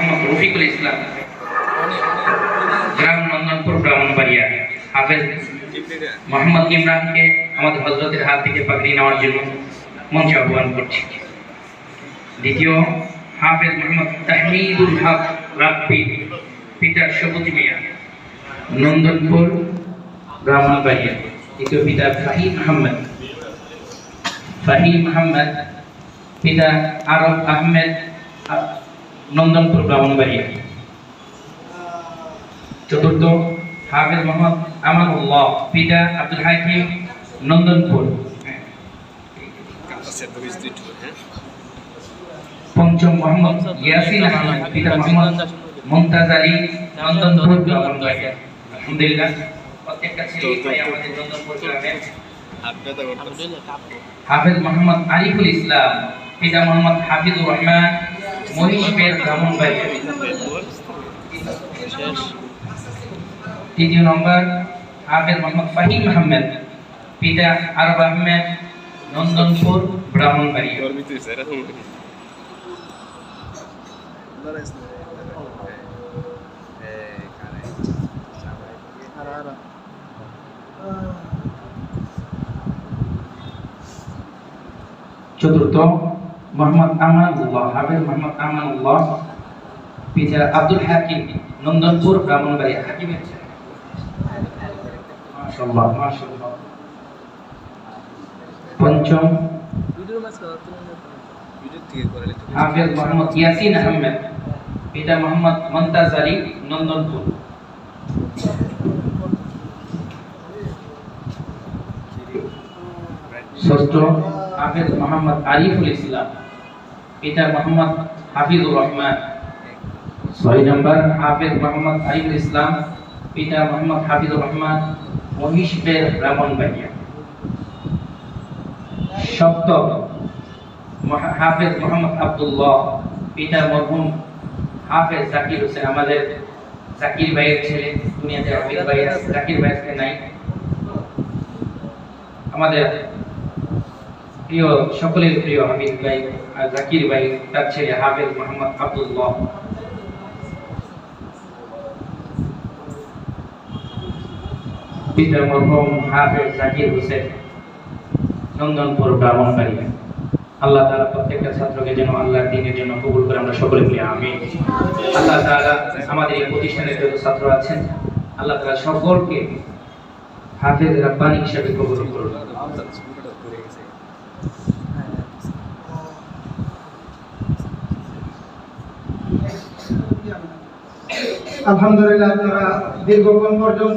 মোহাম্মদ রফিকুল ইসলাম, গ্রাম নন্দনপুর, ব্রাহ্মণবাড়িয়া। হাফেজ মোহাম্মদ ইমরানকে আমাদের হযরতের হাত থেকে পাগড়ি নেওয়ার জন্য মঞ্চে আহ্বান করছি। দ্বিতীয়, হাফেজ মোহাম্মদ তাহমিদুল হক রাব্বি, পিতা সবুজ মিয়া, নন্দনপুর, ব্রাহ্মণবাড়িয়া। তৃতীয়, পিতা ফাহিম আহমেদ, পিতা আরব আহমেদ, নন্দনপুর, ব্রাহ্মণবাড়িয়া। চতুর্থ, হাফেজ মোহাম্মদ আমানুল্লাহ, পিতা আব্দুল হাকিম, নন্দনপুর। পঞ্চম, মোহাম্মদ ইয়াসিন আহমেদ, পিতা মোহাম্মদ মুমতাজ আলী, নন্দনপুর, ব্রাহ্মণবাড়িয়া। আলহামদুলিল্লাহ, প্রত্যেকটা ছেলে ভাই আমাদের নন্দনপুর গ্রামের। হাফেজ মোহাম্মদ আরিফুল ইসলাম, পিতা মোহাম্মদ হাফিজুর রহমান, মহিষবের, ব্রাহ্মণবাড়িয়া। তৃতীয় নম্বর, হাফেজ মোহাম্মদ ফাহিম আহমেদ, পিতা আরব আহমেদ, নন্দনপুর, ব্রাহ্মণবাড়িয়া। চতুর্থ, মোহাম্মদ আমানুল্লাহ, হাফেজ মোহাম্মদ আমানুল্লাহ, পিতা আব্দুল হাকিম, নন্দনপুর, ব্রাহ্মণবাড়িয়া। হাকিমের ছেলে, মাশাআল্লাহ মাশাআল্লাহ। পঞ্চম, হাফেজ মোহাম্মদ ইয়াসিন আহমেদ, পিতা মোহাম্মদ মুমতাজ আলী, নন্দনপুর। ষষ্ঠ, হাফেজ মোহাম্মদ আরিফুল ইসলাম, পিতা মোহাম্মদ হাফিজুর রহমান। 6 নম্বর, হাফেজ মোহাম্মদ আরিফুল ইসলাম, পিতা মোহাম্মদ হাফিজুর রহমান, মহিষবের, ব্রাহ্মণবাড়িয়া। সপ্তম, হাফেজ মোহাম্মদ আব্দুল্লাহ, পিতা মরহুম হাফেজ জাকির হোসেন, আমাদের জাকির ভাইয়ের ছেলে। দুনিয়াতে হাফেজ ভাই আছে, জাকির ভাই আজকে নাই। আমাদের প্রিয়, সকলের প্রিয় হাফিজ ভাই আর জাকির ভাই, তার ছেলে হাফেজ মোহাম্মদ আব্দুল্লাহ। পিতা মরহুম হাফেজ জাকির হোসেন, নন্দনপুর, ব্রাহ্মণবাড়িয়া। আল্লাহ তাআলা প্রত্যেকটা ছাত্রকে যেন আল্লাহর দ্বীনের জন্য কবুল করে, আমরা সকলে বলি আমিন। আল্লাহ তাআলা আমাদের এই প্রতিষ্ঠানের যত ছাত্র আছেন, আল্লাহ তাআলা সকলকে হাফেজ রাব্বানি হিসেবে কবুল করুন। আলহামদুলিল্লাহ, আপনারা দীর্ঘক্ষণ পর্যন্ত